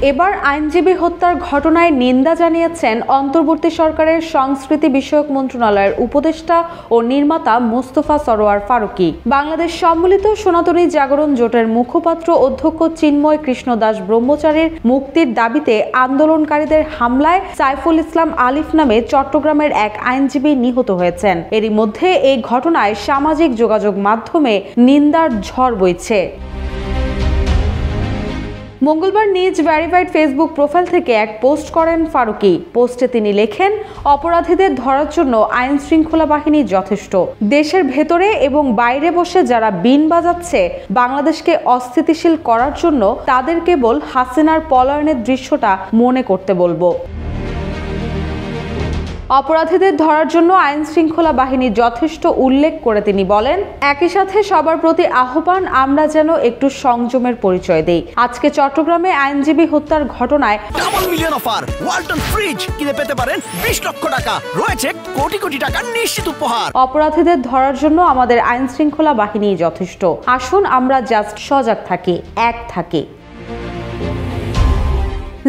এবার আইনজীবী হত্যার ঘটনায় নিন্দা জানিয়েছেন অন্তর্বর্তী সরকারের সংস্কৃতি বিষয়ক মন্ত্রণালয়ের উপদেষ্টা ও নির্মাতা মোস্তফা সরোয়ার ফারুকী। বাংলাদেশ সম্মিলিত সনাতনী জাগরণ জোটের মুখপাত্র অধ্যক্ষ চিন্ময় কৃষ্ণ দাস ব্রহ্মচারীর মুক্তির দাবিতে আন্দোলনকারীদের হামলায় সাইফুল ইসলাম আলিফ নামে চট্টগ্রামের এক আইনজীবী নিহত হয়েছেন। এরই মধ্যে এই ঘটনায় সামাজিক যোগাযোগ মাধ্যমে নিন্দার ঝড় বইছে। মঙ্গলবার নিজ ভেরিফাইড ফেসবুক প্রোফাইল থেকে এক পোস্ট করেন ফারুকী। পোস্টে তিনি লেখেন, অপরাধীদের ধরার জন্য আইন শৃঙ্খলা বাহিনী যথেষ্ট। দেশের ভেতরে এবং বাইরে বসে যারা বিন বাজাচ্ছে বাংলাদেশকে অস্থিতিশীল করার জন্য তাদের কেবল হাসিনার পলায়নের দৃশ্যটা মনে করতে বলবো। অপরাধীদের ধরার জন্য আইন শৃঙ্খলা বাহিনী যথেষ্ট উল্লেখ করে তিনি বলেন, একই সাথে সবার প্রতি আহ্বান আমরা যেন একটু সংযমের পরিচয় দেই। আজকে চট্টগ্রামে আইনজীবী হত্যার ঘটনায় double million offer Walton fridge কিনে পেতে পারেন 20 লক্ষ টাকা, রয়েছে কোটি কোটি টাকার নিশ্চিত উপহার। অপরাধীদের ধরার জন্য আমাদের আইন শৃঙ্খলা বাহিনী যথেষ্ট। আসুন আমরা জাস্ট সজাগ থাকি, এক থাকি।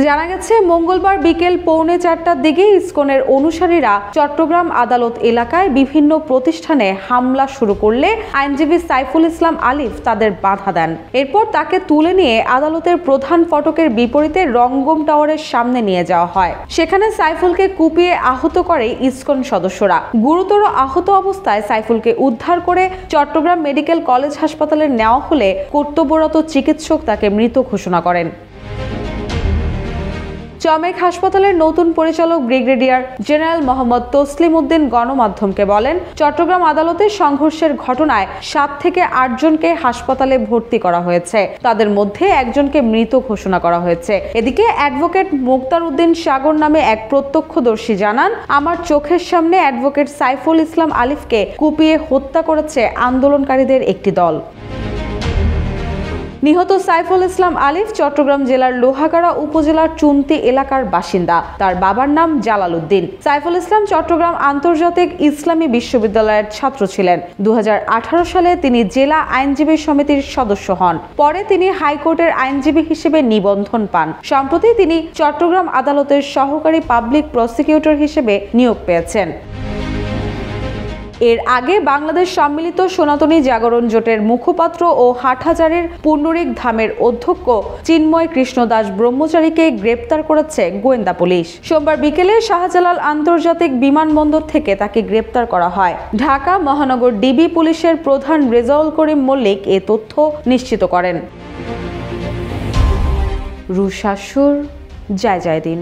জানা গেছে, মঙ্গলবার বিকেল 3:45টার দিকে ইসকনের অনুসারীরা চট্টগ্রাম আদালত এলাকায় বিভিন্ন প্রতিষ্ঠানে হামলা শুরু করলে আইনজীবী সাইফুল ইসলাম আলিফ তাদের বাধা দেন। এরপর তাকে তুলে নিয়ে আদালতের প্রধান ফটকের বিপরীতে রঙ্গম টাওয়ারের সামনে নিয়ে যাওয়া হয়। সেখানে সাইফুলকে কুপিয়ে আহত করে ইসকন সদস্যরা। গুরুতর আহত অবস্থায় সাইফুলকে উদ্ধার করে চট্টগ্রাম মেডিকেল কলেজ হাসপাতালে নেওয়া হলে কর্তব্যরত চিকিৎসক তাকে মৃত ঘোষণা করেন। চমেক হাসপাতালের নতুন পরিচালক ব্রিগেডিয়ার জেনারেল মোহাম্মদ তসলিম উদ্দিন গণমাধ্যমকে বলেন, চট্টগ্রাম আদালতে সংঘর্ষের ঘটনায় 7 থেকে 8 জনকে হাসপাতালে ভর্তি করা হয়েছে। তাদের মধ্যে একজনকে মৃত ঘোষণা করা হয়েছে। এদিকে অ্যাডভোকেট মোক্তার উদ্দিন সাগর নামে এক প্রত্যক্ষদর্শী জানান, আমার চোখের সামনে অ্যাডভোকেট সাইফুল ইসলাম আলিফকে কুপিয়ে হত্যা করেছে আন্দোলনকারীদের একটি দল। নিহত সাইফুল ইসলাম আলিফ চট্টগ্রাম জেলার লোহাগাড়া উপজেলার চুন্তি এলাকার বাসিন্দা। তার বাবার নাম জালাল উদ্দিন। সাইফুল ইসলাম চট্টগ্রাম আন্তর্জাতিক ইসলামী বিশ্ববিদ্যালয়ের ছাত্র ছিলেন। 2018 সালে তিনি জেলা আইনজীবী সমিতির সদস্য হন। পরে তিনি হাইকোর্টের আইনজীবী হিসেবে নিবন্ধন পান। সম্প্রতি তিনি চট্টগ্রাম আদালতের সহকারী পাবলিক প্রসিকিউটর হিসেবে নিয়োগ পেয়েছেন। এর আগে বাংলাদেশ সম্মিলিত সনাতনী জাগরণ জোটের মুখপাত্র ও হাটহাজারীর পুণ্ডরিক ধামের অধ্যক্ষ চিন্ময় কৃষ্ণ দাস ব্রহ্মচারীকে গ্রেপ্তার করেছে গোয়েন্দা পুলিশ। সোমবার বিকেলে শাহজালাল আন্তর্জাতিক বিমানবন্দর থেকে তাকে গ্রেপ্তার করা হয়। ঢাকা মহানগর ডিবি পুলিশের প্রধান রেজাউল করিম মল্লিক এ তথ্য নিশ্চিত করেন। রুশাসুর জয় জয় দিন।